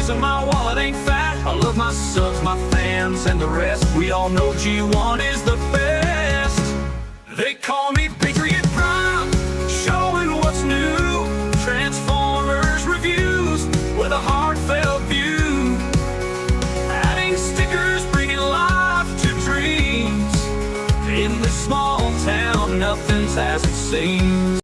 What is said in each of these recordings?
reason my wallet ain't fat. I love my subs, my fans, and the rest. We all know G1 is the best. They call me Patriot Prime, showing what's new. Transformers reviews with a heartfelt view. Adding stickers, bringing life to dreams. In this small town, nothing's as it seems.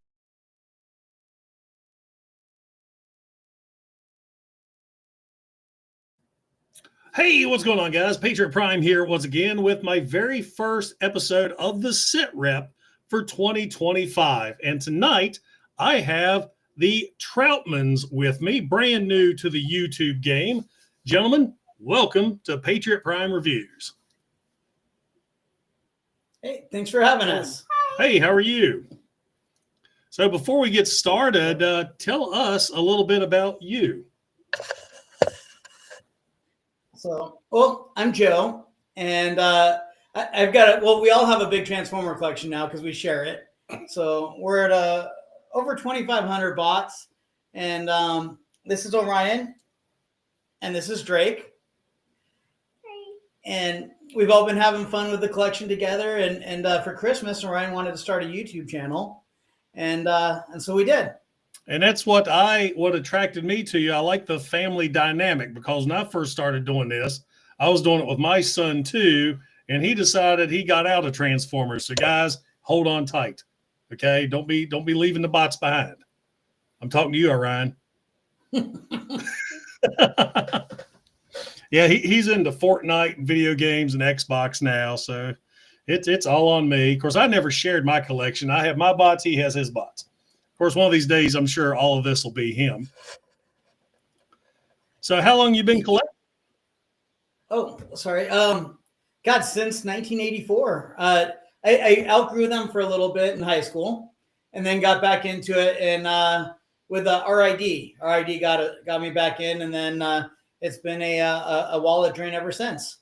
Hey, what's going on, guys? Patriot Prime here once again with my very first episode of the SITREP for 2025. And tonight, I have the Troutmans with me, brand new to the YouTube game. Gentlemen, welcome to Patriot Prime Reviews. Hey, thanks for having us. Hey, how are you? So before we get started, tell us a little bit about you. So, well, I'm Joe, and I've got we all have a big Transformer collection now because we share it. So we're at over 2,500 bots, and this is Orion, and this is Drake. And we've all been having fun with the collection together, and for Christmas, Orion wanted to start a YouTube channel, and so we did. And that's what attracted me to you. I like the family dynamic, because when I first started doing this, I was doing it with my son too, and he decided he got out of Transformers. So guys, hold on tight. Okay? Don't be leaving the bots behind. I'm talking to you, Orion. Yeah, he's into Fortnite and video games and Xbox now, so it's all on me. Of course, I never shared my collection. I have my bots, he has his bots. Of course, one of these days, I'm sure all of this will be him. So how long you been collecting? Oh, sorry. God, since 1984. I outgrew them for a little bit in high school, and then got back into it. And with RID got me back in, and then it's been a wallet drain ever since.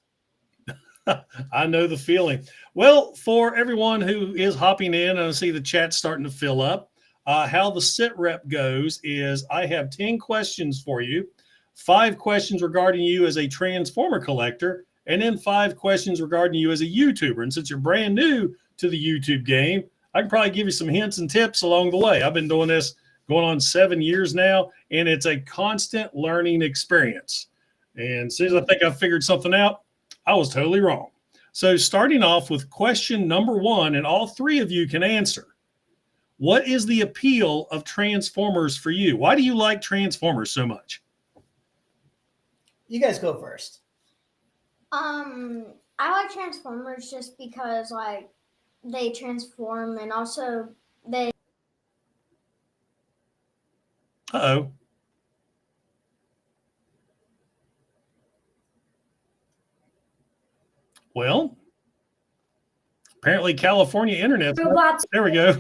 I know the feeling. Well, for everyone who is hopping in, and I see the chat starting to fill up, how the SITREP goes is I have 10 questions for you, 5 questions regarding you as a Transformer collector, and then 5 questions regarding you as a YouTuber. And since you're brand new to the YouTube game, I can probably give you some hints and tips along the way. I've been doing this going on 7 years now, and it's a constant learning experience. And as soon as I think I figured something out, I was totally wrong. So starting off with question number 1, and all 3 of you can answer. What is the appeal of Transformers for you? Why do you like Transformers so much? You guys go first. I like Transformers just because like they transform, and also they. Uh-oh. Well, apparently California internet. Robots. There we go.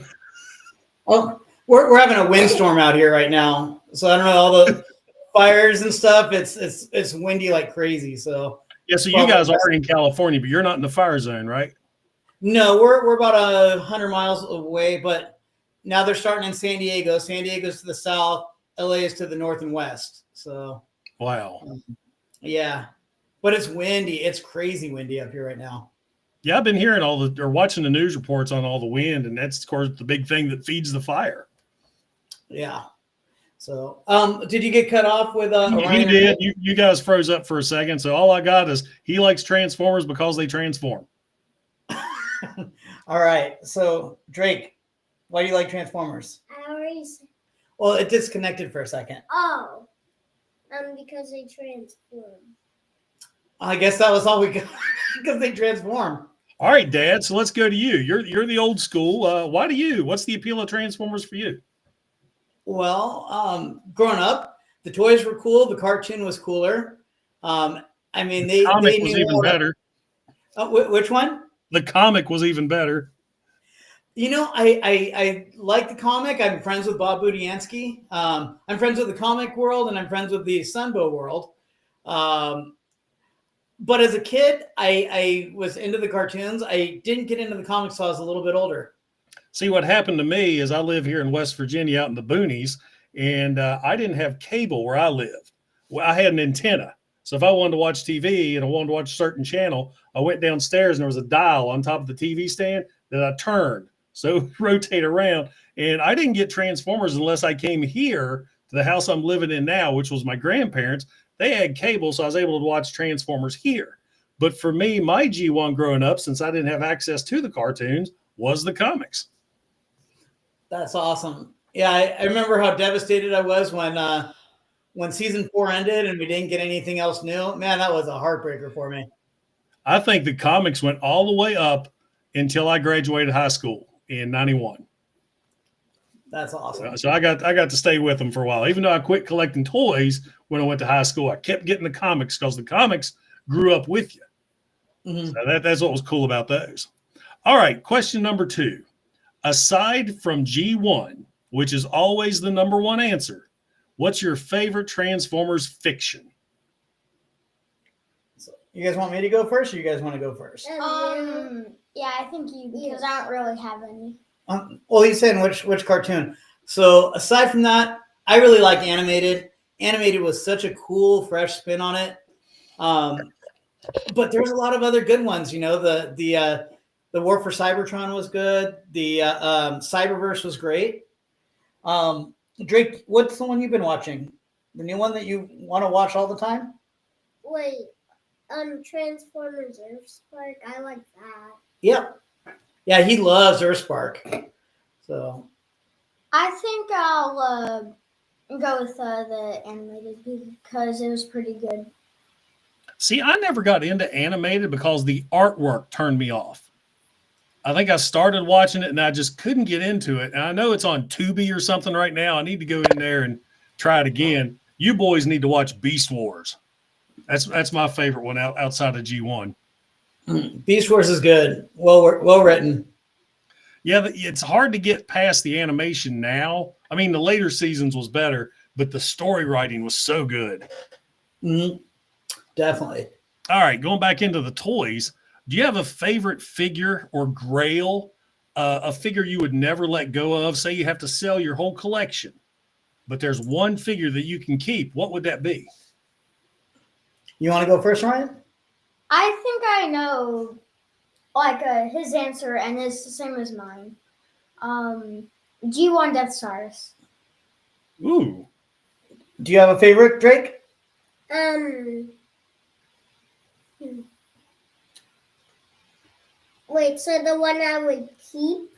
Oh, we're having a windstorm out here right now, so I don't know, all the fires and stuff. It's windy like crazy. So yeah, so you guys are in California, but you're not in the fire zone, right? No, we're about 100 miles away, but now they're starting in San Diego. San Diego's to the south, LA is to the north and west. So wow, yeah, but it's windy. It's crazy windy up here right now. Yeah, I've been hearing watching the news reports on all the wind, and that's, of course, the big thing that feeds the fire. Yeah. So, did you get cut off with He did. You guys froze up for a second, so all I got is he likes Transformers because they transform. All right. So, Drake, why do you like Transformers? I already said. Well, it disconnected for a second. Oh, because they transform. I guess that was all we got because they transform. All right, Dad. So let's go to you. You're the old school. Why do you? What's the appeal of Transformers for you? Well, growing up, the toys were cool. The cartoon was cooler. I mean, the comic was even better. Which one? The comic was even better. You know, I like the comic. I'm friends with Bob Budiansky. I'm friends with the comic world, and I'm friends with the Sunbow world. But as a kid, I was into the cartoons. I didn't get into the comics until I was a little bit older. See, what happened to me is I live here in West Virginia out in the boonies, and I didn't have cable where I lived. Well, I had an antenna. So if I wanted to watch TV and I wanted to watch a certain channel, I went downstairs and there was a dial on top of the TV stand that I turned. So it would rotate around. And I didn't get Transformers unless I came here to the house I'm living in now, which was my grandparents. They had cable, so I was able to watch Transformers here. But for me, my G1 growing up, since I didn't have access to the cartoons, was the comics. That's awesome. Yeah, I remember how devastated I was when season 4 ended and we didn't get anything else new. Man, that was a heartbreaker for me. I think the comics went all the way up until I graduated high school in 91. That's awesome. So I got to stay with them for a while. Even though I quit collecting toys when I went to high school, I kept getting the comics because the comics grew up with you. Mm-hmm. So that's what was cool about those. All right, question number 2. Aside from G1, which is always the number one answer, what's your favorite Transformers fiction? So you guys want me to go first, or you guys want to go first? Yeah, I think you, because I don't really have any. Well, he's saying which cartoon. So aside from that, I really like animated. Animated was such a cool, fresh spin on it. But there's a lot of other good ones. You know, the War for Cybertron was good. The Cyberverse was great. Drake, what's the one you've been watching? The new one that you want to watch all the time? Wait, Transformers Earthspark. I like that. Yep. Yeah, he loves Earthspark. So I think I'll go with the animated because it was pretty good. See, I never got into animated because the artwork turned me off. I think I started watching it and I just couldn't get into it. And I know it's on Tubi or something right now. I need to go in there and try it again. You boys need to watch Beast Wars. That's my favorite one outside of G1. Beast Wars is good. Well written. Yeah, it's hard to get past the animation now. I mean, the later seasons was better, but the story writing was so good. Mm-hmm. Definitely. All right, going back into the toys, do you have a favorite figure or grail, a figure you would never let go of? Say you have to sell your whole collection, but there's one figure that you can keep. What would that be? You want to go first, Ryan? I think I know, his answer, and it's the same as mine. G1 Death Stars. Ooh. Do you have a favorite, Drake? Wait, so the one I would keep?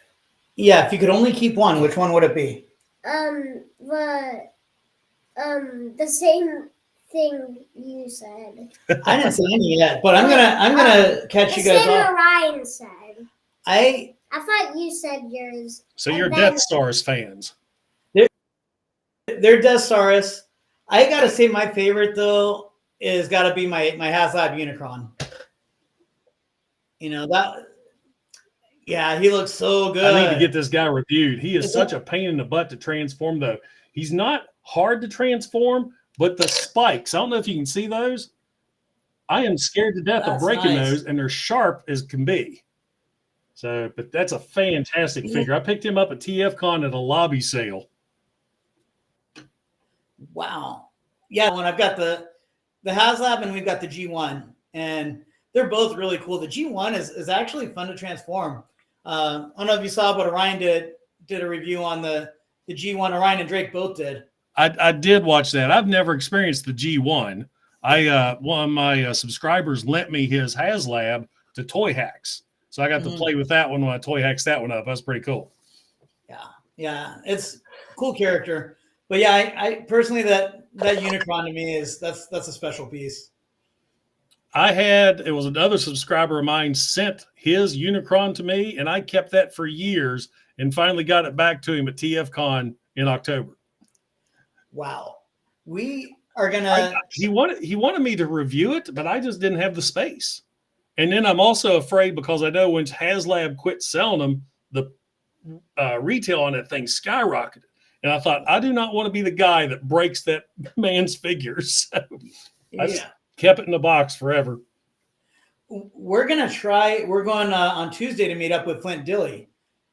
Yeah, if you could only keep one, which one would it be? The same thing you said. I didn't say any yet, but I'm gonna catch you guys The same off. Orion said. I thought you said yours. So you're Death Stars fans. They're Death Stars. I gotta say my favorite though is gotta be my HasLab Unicron. You know that. Yeah, he looks so good. I need to get this guy reviewed. He is such a pain in the butt to transform, though. He's not hard to transform, but the spikes, I don't know if you can see those. I am scared to death of breaking those, and they're sharp as can be. So, but that's a fantastic figure. I picked him up at TFCon at a lobby sale. Wow. Yeah, when I've got the HasLab and we've got the G1, and they're both really cool. The G1 is actually fun to transform. I don't know if you saw, but Orion did a review on the G1. Orion and Drake both did. I did watch that. I've never experienced the G1. One of my subscribers lent me his HasLab to Toyhax. So I got to play with that one when I Toyhaxed that one up. That's pretty cool. Yeah, it's a cool character. But yeah, I personally that Unicron to me that's a special piece. It was another subscriber of mine sent his Unicron to me, and I kept that for years and finally got it back to him at TFCon in October. Wow. We are gonna he wanted me to review it, but I just didn't have the space. And then I'm also afraid because I know when HasLab quit selling them, the retail on that thing skyrocketed. And I thought, I do not want to be the guy that breaks that man's figures. So I just kept it in the box forever. We're going on Tuesday to meet up with Flint Dilly.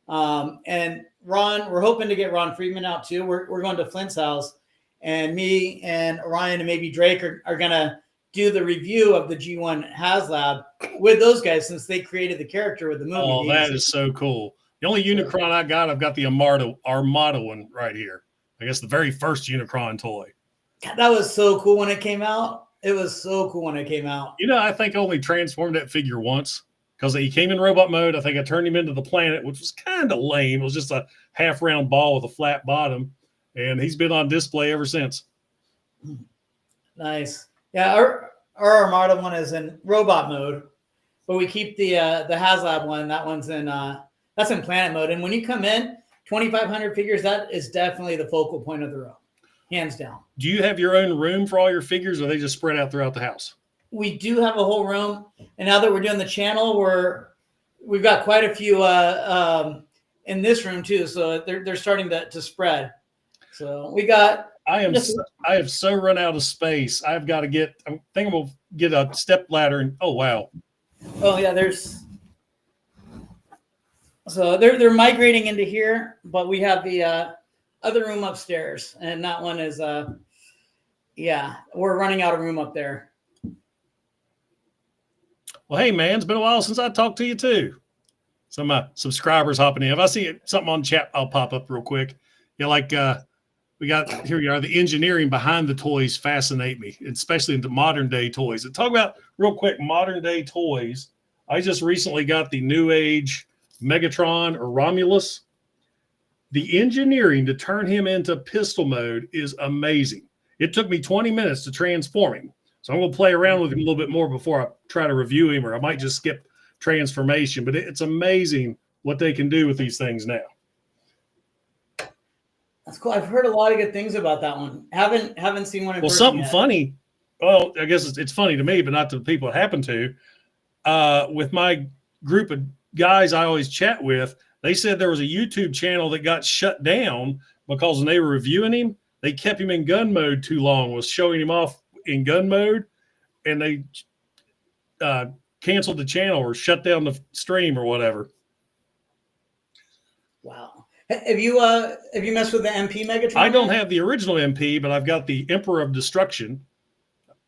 And Ron, we're hoping to get Ron Friedman out too. We're going to Flint's house. and me and Orion and maybe Drake are gonna do the review of the G1 HasLab with those guys since they created the character with the movie. Oh, that is so cool. The only Unicron I've got the Armada one right here. I guess the very first Unicron toy. That was so cool when it came out. It was so cool when it came out. You know, I think I only transformed that figure once because he came in robot mode. I think I turned him into the planet, which was kind of lame. It was just a half round ball with a flat bottom, and he's been on display ever since. Nice. Yeah, our Armada one is in robot mode, but we keep the HasLab one. That one's in that's in planet mode. And when you come in, 2,500 figures, that is definitely the focal point of the room, hands down. Do you have your own room for all your figures, or are they just spread out throughout the house? We do have a whole room, and now that we're doing the channel, we've got quite a few in this room too. So they're starting to spread. So we got. I have so run out of space. I've got to get. I think I'm gonna get a step ladder. And oh wow. Oh yeah, So they're migrating into here, but we have the other room upstairs, and that one is yeah, we're running out of room up there. Well, hey man, it's been a while since I talked to you too. Some of my subscribers hopping in. If I see something on chat, I'll pop up real quick. Yeah, like we got here. We are. The engineering behind the toys fascinate me, especially into modern day toys. And talk about real quick modern day toys. I just recently got the New Age Megatron or Romulus. The engineering to turn him into pistol mode is amazing. It took me 20 minutes to transform him. So I'm going to play around with him a little bit more before I try to review him, or I might just skip transformation. But it's amazing what they can do with these things now. That's cool. I've heard a lot of good things about that one. Haven't seen one in person something yet. Funny. Well, I guess it's funny to me, but not to the people it happened to. With my group of guys I always chat with, they said there was a YouTube channel that got shut down because when they were reviewing him, they kept him in gun mode too long, was showing him off in gun mode, and they canceled the channel or shut down the stream or whatever. Wow. Have you messed with the MP Megatron? I don't have the original MP, but I've got the Emperor of Destruction.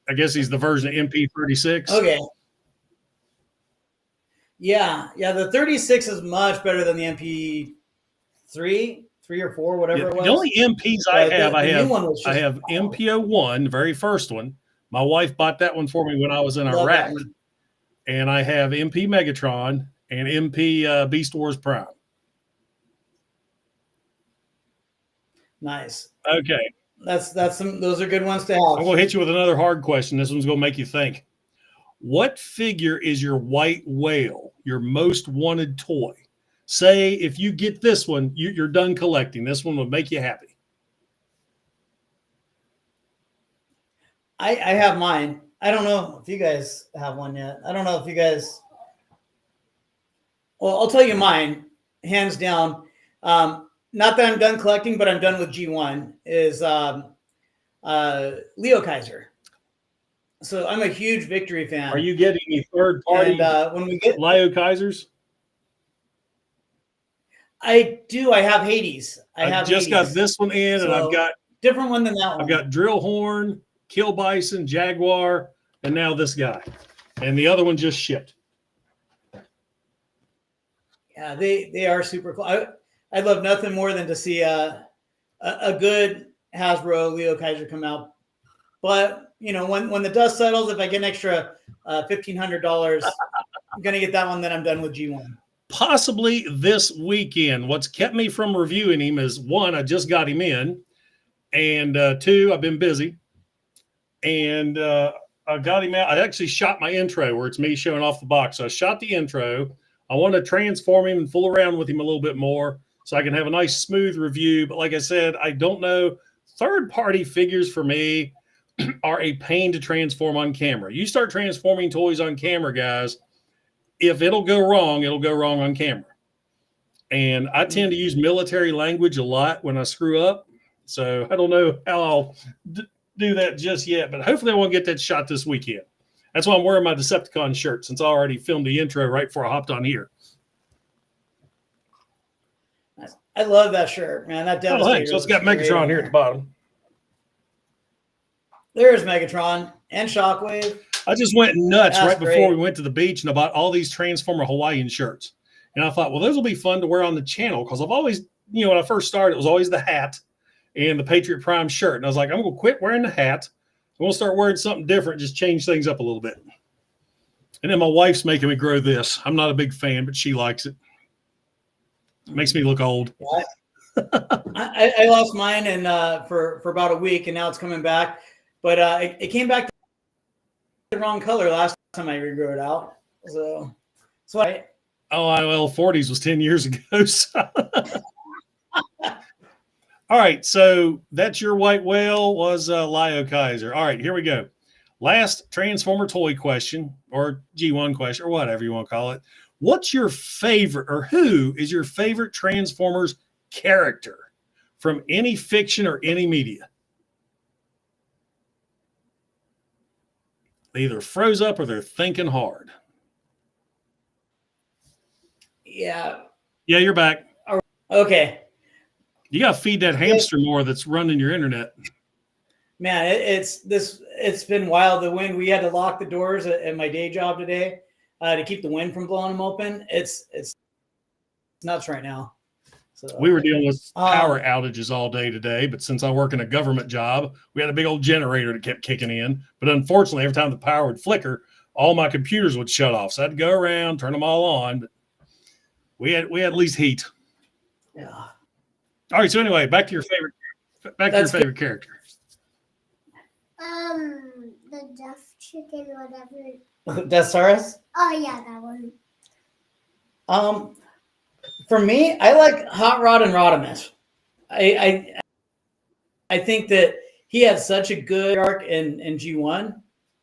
I guess he's the version of MP36. Okay. Yeah. The 36 is much better than the MP3 or 4, whatever it was. The only MPs I have MP01, the very first one. My wife bought that one for me when I was in Iraq. And I have MP Megatron and MP Beast Wars Prime. Nice. Okay. Those are good ones to have. I'm going to hit you with another hard question. This one's going to make you think. What figure is your white whale, your most wanted toy? Say if you get this one, you're done collecting. This one will make you happy. I have mine. I don't know if you guys have one yet. I don't know if you guys. Well, I'll tell you mine, hands down. Not that I'm done collecting, but I'm done with G1. Is Leo Kaiser. So I'm a huge Victory fan. Are you getting any third party? And when we get Leo Kaisers? I do. I have Hades. I just got this one in, and I've got different one than that one. I've got Drill Horn, Kill Bison, Jaguar, and now this guy. And the other one just shipped. Yeah, they are super cool. I'd love nothing more than to see a good Hasbro Leo Kaiser come out. But you know, when the dust settles, if I get an extra $1,500, I'm gonna get that one. Then I'm done with G1. Possibly this weekend. What's kept me from reviewing him is, one, I just got him in, and two, I've been busy. And I got him out. I actually shot my intro where it's me showing off the box. So I shot the intro. I want to transform him and fool around with him a little bit more so I can have a nice smooth review. But like I said, I don't know. Third-party figures for me are a pain to transform on camera. You start transforming toys on camera, guys, if it'll go wrong on camera. And I tend to use military language a lot when I screw up. So I don't know how I'll do that just yet, but hopefully I won't get that shot this weekend. That's why I'm wearing my Decepticon shirt, since I already filmed the intro right before I hopped on here. I love that shirt, man. That devastator. So it's got Megatron here at the bottom. There's Megatron and Shockwave. I just went nuts That's right before great. we went to the beach, and I bought all these Transformer Hawaiian shirts. And I thought, well, those will be fun to wear on the channel because I've always, when I first started, it was always the hat and the Patriot Prime shirt. And I was like, I'm going to quit wearing the hat. I'm going to start wearing something different, just change things up a little bit. And then my wife's making me grow this. I'm not a big fan, but she likes it. It makes me look old. I lost mine for about a week, and now it's coming back. But it came back the wrong color last time I regrew it out. So well, 40s was 10 years ago. So. All right, so that's your white whale was Lio Kaiser. All right, here we go. Last Transformer toy question, or G1 question, or whatever you want to call it. What's your favorite, or who is your favorite Transformers character from any fiction or any media? They either froze up or they're thinking hard. Yeah, you're back. Okay. You got to feed that hamster more that's running your internet. Man, it's been wild. The wind, we had to lock the doors at my day job today to keep the wind from blowing them open. It's nuts right now. So we were dealing with power outages all day today, but since I work in a government job, we had a big old generator that kept kicking in. But unfortunately, every time the power would flicker, all my computers would shut off. So I had to go around, turn them all on. But we had at least heat. Yeah. All right. So anyway, back to your favorite character. The Death Chicken, whatever. Death Saurus? Oh yeah, that one. For me, I like Hot Rod and Rodimus. I think that he had such a good arc in G1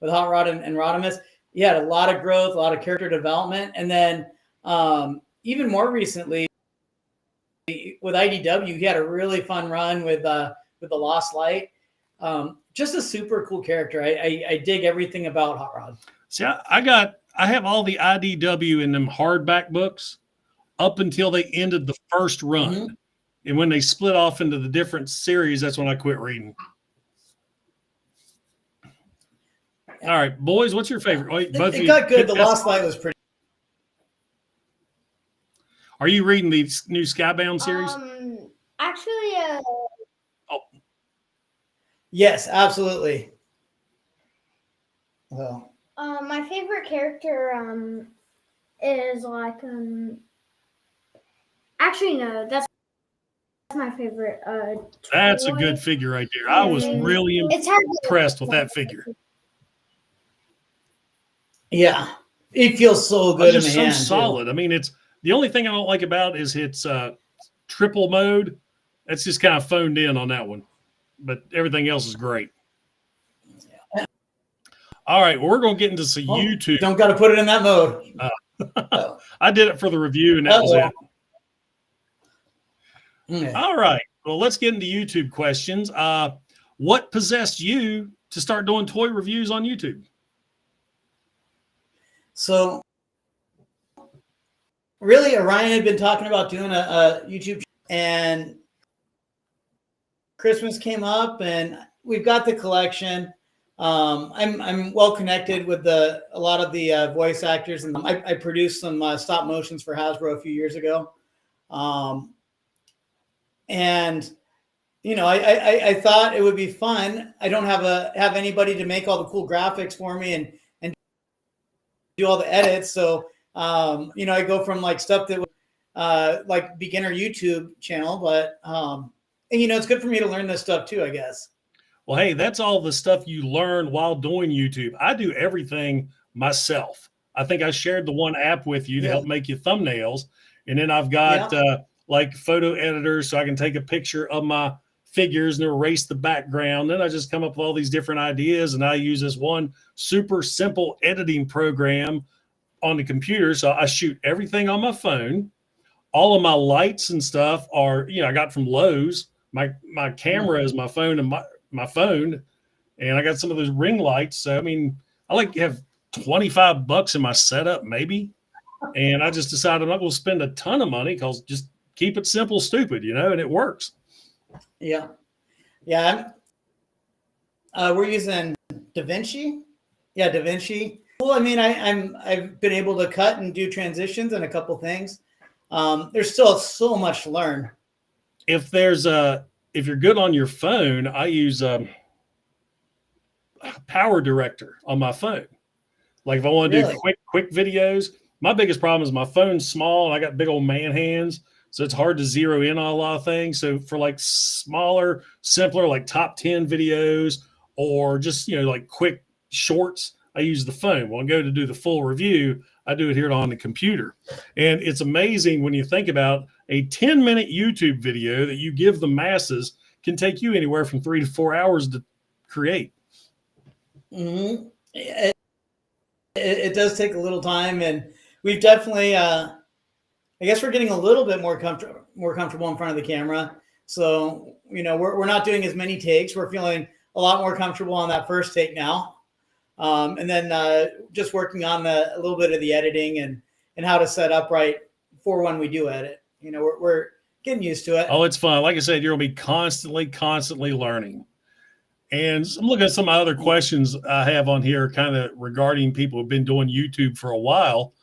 with Hot Rod and Rodimus. He had a lot of growth, a lot of character development, and then even more recently with IDW, he had a really fun run with the Lost Light. Just a super cool character. I dig everything about Hot Rod. See, I have all the IDW in them hardback books up until they ended the first run. Mm-hmm. And when they split off into the different series, that's when I quit reading. All right, boys, what's your favorite? Wait, both it got good. The Lost Light was pretty. Are you reading the new Skybound series? Actually, Yes, absolutely. Well, my favorite character is like actually no, that's my favorite. That's a good figure right there. I was really impressed with that figure. Yeah, it feels so good in the hand. So solid. Too. I mean, it's the only thing I don't like about is its triple mode. That's just kind of phoned in on that one, but everything else is great. Yeah. All right, well, we're going to get into some YouTube. Don't got to put it in that mode. I did it for the review, and that was it. Yeah. All right, well, let's get into YouTube questions. What possessed you to start doing toy reviews on YouTube? So, really, Orion had been talking about doing a YouTube, and Christmas came up, and we've got the collection. I'm well connected with a lot of the voice actors, and I produced some stop motions for Hasbro a few years ago. And I thought it would be fun. I don't have anybody to make all the cool graphics for me and do all the edits. So I go from like stuff that was like beginner YouTube channel, but it's good for me to learn this stuff too, I guess. Well, hey, that's all the stuff you learn while doing YouTube. I do everything myself. I think I shared the one app with you to help make you thumbnails. And then I've got like photo editors so I can take a picture of my figures and erase the background. Then I just come up with all these different ideas, and I use this one super simple editing program on the computer. So I shoot everything on my phone. All of my lights and stuff are, I got from Lowe's. My camera is my phone and my phone, and I got some of those ring lights. So, I mean, I like to have $25 in my setup, maybe. And I just decided I'm not going to spend a ton of money because just keep it simple, stupid, and it works. Yeah. Yeah. We're using DaVinci. Yeah, DaVinci. Well, I mean, I've been able to cut and do transitions and a couple things. There's still so much to learn. If you're good on your phone, I use Power Director on my phone. Like if I want to do quick videos, my biggest problem is my phone's small and I got big old man hands. So it's hard to zero in on a lot of things. So for like smaller, simpler, like top 10 videos or just, like quick shorts, I use the phone. When I go to do the full review, I do it here on the computer. And it's amazing when you think about a 10-minute YouTube video that you give the masses can take you anywhere from 3 to 4 hours to create. Mm-hmm. It does take a little time, and we've definitely, I guess we're getting a little bit more comfortable in front of the camera. So, we're not doing as many takes. We're feeling a lot more comfortable on that first take now. And then just working on a little bit of the editing and how to set up right for when we do edit. We're getting used to it. Oh, it's fun. Like I said, you're going to be constantly learning. And I'm looking at some other questions I have on here kind of regarding people who've been doing YouTube for a while.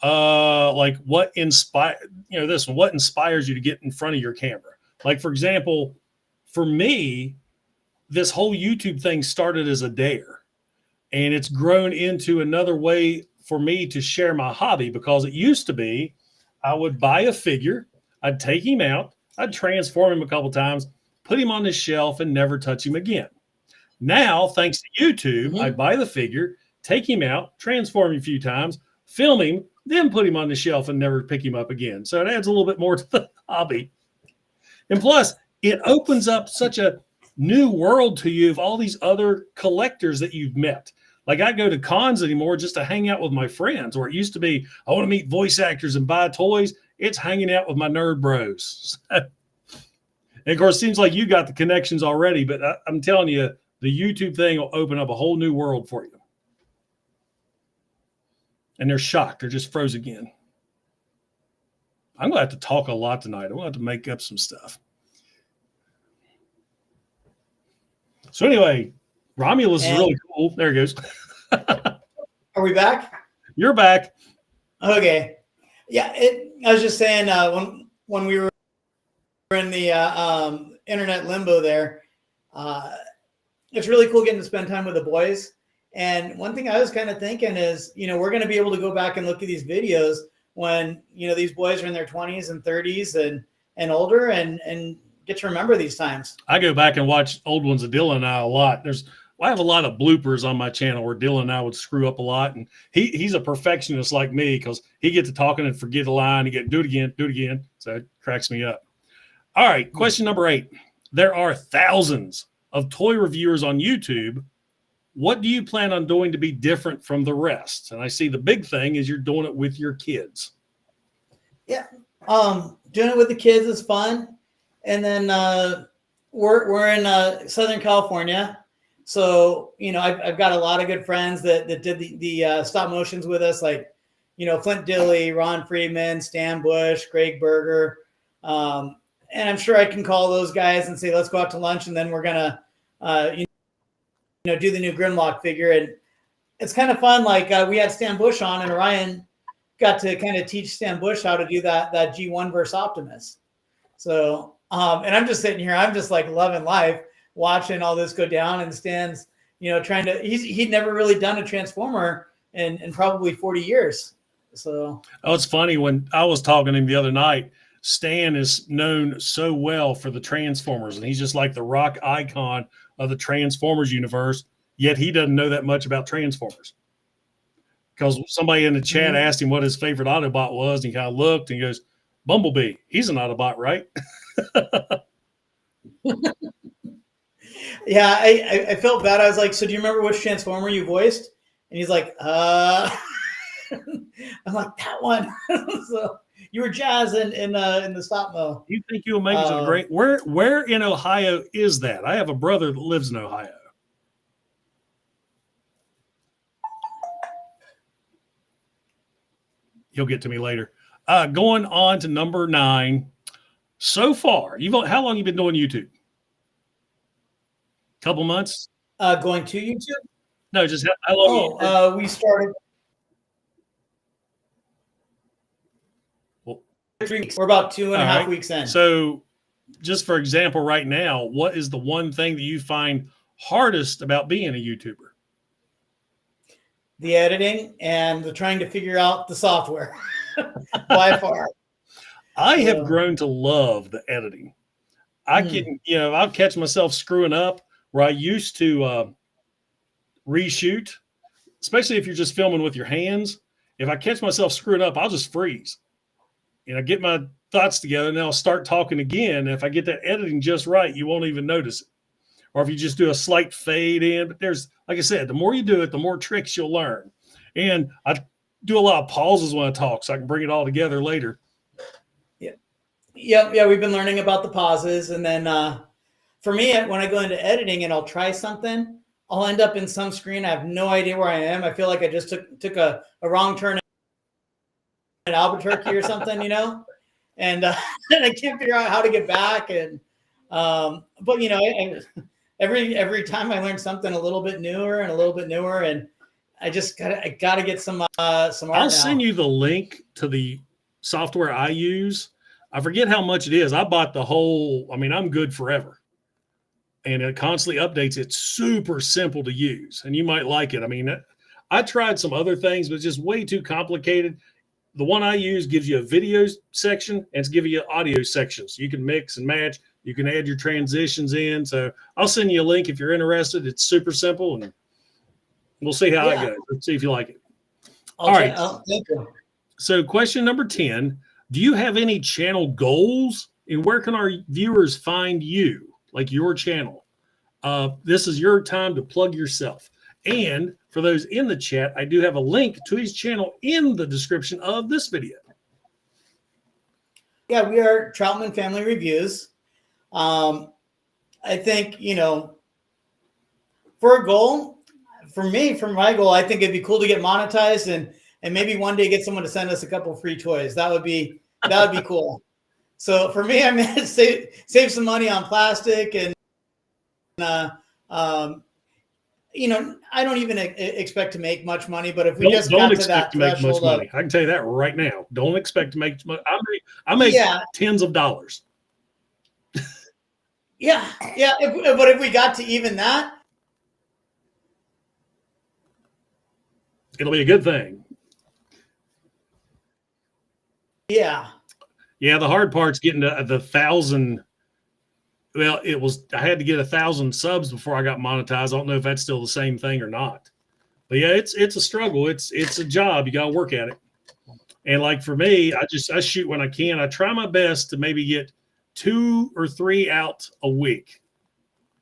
Like what inspires you to get in front of your camera? Like, for example, for me, this whole YouTube thing started as a dare. And it's grown into another way for me to share my hobby, because it used to be I would buy a figure, I'd take him out, I'd transform him a couple times, put him on the shelf and never touch him again. Now, thanks to YouTube, I buy the figure, take him out, transform him a few times, film him, then put him on the shelf and never pick him up again. So it adds a little bit more to the hobby. And plus, it opens up such a new world to you of all these other collectors that you've met. Like I go to cons anymore just to hang out with my friends, or it used to be I want to meet voice actors and buy toys. It's hanging out with my nerd bros. And of course, it seems like you got the connections already, but I'm telling you, the YouTube thing will open up a whole new world for you. And they're shocked. They're just froze again. I'm going to have to talk a lot tonight. I'm going to have to make up some stuff. So anyway, Romulus is really cool. There he goes. Are we back? You're back. Okay. Yeah, I was just saying when we were in the internet limbo there, it's really cool getting to spend time with the boys. And one thing I was kind of thinking is, we're going to be able to go back and look at these videos when, these boys are in their 20s and 30s and older and get to remember these times. I go back and watch old ones of Dylan and I a lot. I have a lot of bloopers on my channel where Dylan and I would screw up a lot. And he's a perfectionist like me, because he gets to talking and forget a line. He do it again. So it cracks me up. All right. Question number 8. There are thousands of toy reviewers on YouTube. What do you plan on doing to be different from the rest? And I see the big thing is you're doing it with your kids. Yeah. Doing it with the kids is fun. And then we're in Southern California. So, I've got a lot of good friends that did the stop motions with us, like, Flint Dilley, Ron Friedman, Stan Bush, Greg Berger. And I'm sure I can call those guys and say, let's go out to lunch. And then we're going to, do the new Grimlock figure. And it's kind of fun. Like we had Stan Bush on, and Ryan got to kind of teach Stan Bush how to do that G1 versus Optimus. So, and I'm just sitting here, I'm just like loving life, watching all this go down, and Stan's, trying to, he'd never really done a Transformer in probably 40 years. So. Oh, it's funny. When I was talking to him the other night, Stan is known so well for the Transformers, and he's just like the rock icon of the Transformers universe, yet he doesn't know that much about Transformers. Because somebody in the chat asked him what his favorite Autobot was, and he kind of looked and he goes, Bumblebee. He's an Autobot, right? Yeah, I felt bad. I was like, so do you remember which Transformer you voiced? And he's like, I'm like, that one. So you were Jazz in the stop mo. You think you'll make it to the great? Where in Ohio is that? I have a brother that lives in Ohio. He'll get to me later. Going on to number 9. So far, how long you been doing YouTube? Couple months? Going to YouTube? No, just how long? We started. Well, 3 weeks. We're about 2.5 weeks in. So, just for example, right now, what is the one thing that you find hardest about being a YouTuber? The editing and the trying to figure out the software by far. I have grown to love the editing. I can, I'll catch myself screwing up where I used to reshoot, especially if you're just filming with your hands. If I catch myself screwing up, I'll just freeze. Get my thoughts together, and then I'll start talking again. If I get that editing just right, you won't even notice it. Or if you just do a slight fade in. But there's, like I said, the more you do it, the more tricks you'll learn. And I do a lot of pauses when I talk so I can bring it all together later. Yeah. We've been learning about the pauses. And then for me, when I go into editing and I'll try something, I'll end up in some screen. I have no idea where I am. I feel like I just took a wrong turn in Albuquerque or something, and I can't figure out how to get back. And but every time I learn something a little bit newer, and I gotta get some art. I'll send you the link to the software I use. I forget how much it is. I bought the whole. I'm good forever, and it constantly updates. It's super simple to use, and you might like it. I tried some other things, but it's just way too complicated. The one I use gives you a video section and it's giving you audio sections. So you can mix and match. You can add your transitions in. So I'll send you a link if you're interested. It's super simple, and we'll see how it goes. Let's see if you like it. All right. Thank you. So question number 10, do you have any channel goals, and where can our viewers find you, like your channel? This is your time to plug yourself. And for those in the chat, I do have a link to his channel in the description of this video. Yeah, we are Troutman Family Reviews. I think, for a goal, for my goal, I think it'd be cool to get monetized and maybe one day get someone to send us a couple free toys. That would be cool. So for me, I'm going to save some money on plastic and, I don't even expect to make much money, but if we don't expect to make much money, I can tell you that right now. Don't expect to make money. I make tens of dollars. Yeah. But if we got to even that, it'll be a good thing. Yeah. Yeah. The hard part's getting to the 1,000. Well, I had to get 1,000 subs before I got monetized. I don't know if that's still the same thing or not. But yeah, it's a struggle. It's a job. You got to work at it. And like for me, I shoot when I can. I try my best to maybe get 2 or 3 out a week.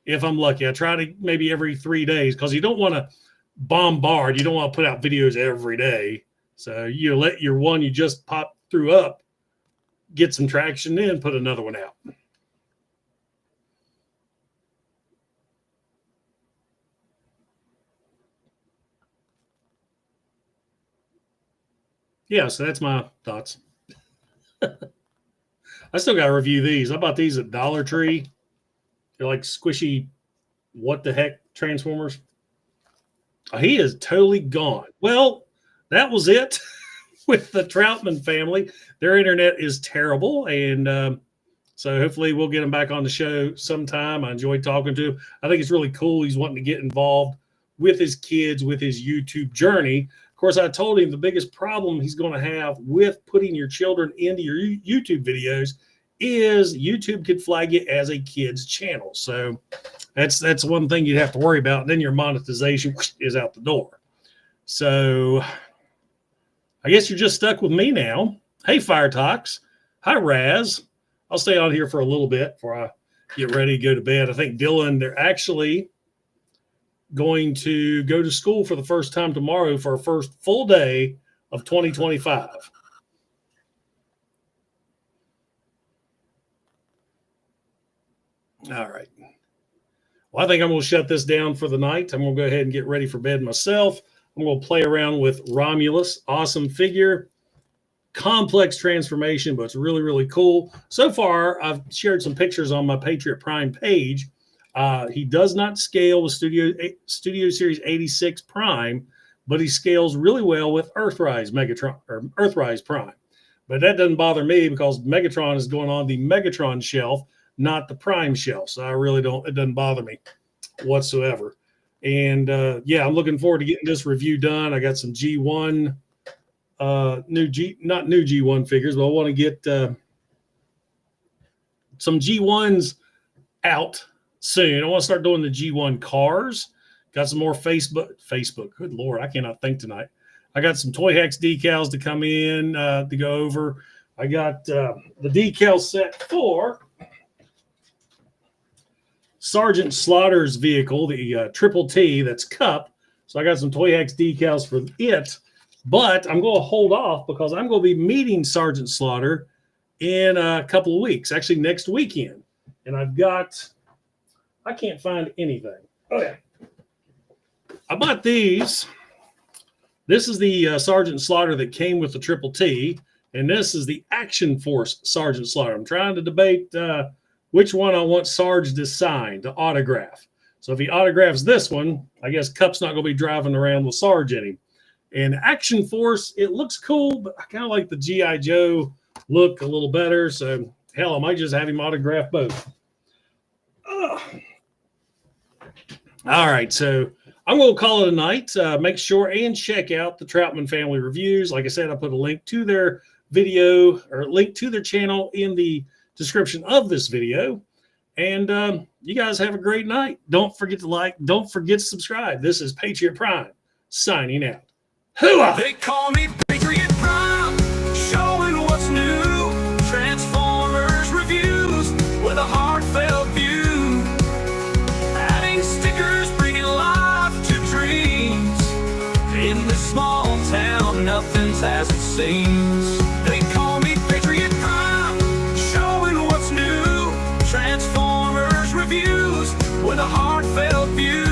If I'm lucky, I try to maybe every 3 days, because you don't want to bombard. You don't want to put out videos every day. So you let your one you just pop through up get some traction, then put another one out. Yeah, so that's my thoughts. I still got to review these. I bought these at Dollar Tree. They're like squishy, what the heck Transformers. Oh, he is totally gone. Well, that was it with the Troutman family. Their internet is terrible, and so hopefully we'll get him back on the show sometime. I enjoyed talking to him. I think it's really cool. He's wanting to get involved with his kids, with his YouTube journey. Of course, I told him the biggest problem he's going to have with putting your children into your YouTube videos is YouTube could flag it as a kid's channel. So that's one thing you'd have to worry about. And then your monetization is out the door. So I guess you're just stuck with me now. Hey, Fire Talks. Hi, Raz. I'll stay on here for a little bit before I get ready to go to bed. I think Dylan, they're actually going to go to school for the first time tomorrow for our first full day of 2025. All right. Well, I think I'm going to shut this down for the night. I'm going to go ahead and get ready for bed myself. I'm going to play around with Romulus. Awesome figure. Complex transformation, but it's really, really cool. So far, I've shared some pictures on my Patriot Prime page He does not scale with Studio Series 86 Prime, but he scales really well with Earthrise Megatron or Earthrise Prime. But that doesn't bother me because Megatron is going on the Megatron shelf, not the Prime shelf. So I really don't, it doesn't bother me whatsoever. And yeah, I'm looking forward to getting this review done. I got some G1, not new G1 figures, but I want to get some G1s out soon. I want to start doing the G1 cars. Got some more Facebook. Good Lord, I cannot think tonight. I got some Toyhax decals to come in to go over. I got the decal set for Sergeant Slaughter's vehicle, the Triple T, that's Cup. So I got some Toyhax decals for it, but I'm going to hold off because I'm going to be meeting Sergeant Slaughter in a couple of weeks, actually next weekend. And I can't find anything. Oh, yeah. I bought these. This is the Sergeant Slaughter that came with the Triple T, and this is the Action Force Sergeant Slaughter. I'm trying to debate which one I want Sarge to sign, to autograph. So if he autographs this one, I guess Cup's not going to be driving around with Sarge in him. And Action Force, it looks cool, but I kind of like the G.I. Joe look a little better. So, hell, I might just have him autograph both. Ugh. All right, so I'm going to call it a night. Make sure and check out the Troutman Family Reviews. Like I said, I put a link to their video or a link to their channel in the description of this video. And you guys have a great night. Don't forget to like. Don't forget to subscribe. This is Patriot Prime signing out. Hooah! They call me Patriot Prime, showing what's new. Transformers reviews with a heartfelt view. Adding stickers, bringing life to dreams. In this small town, nothing's as it seems. They call me Patriot Prime, showing what's new. Transformers reviews with a heartfelt view.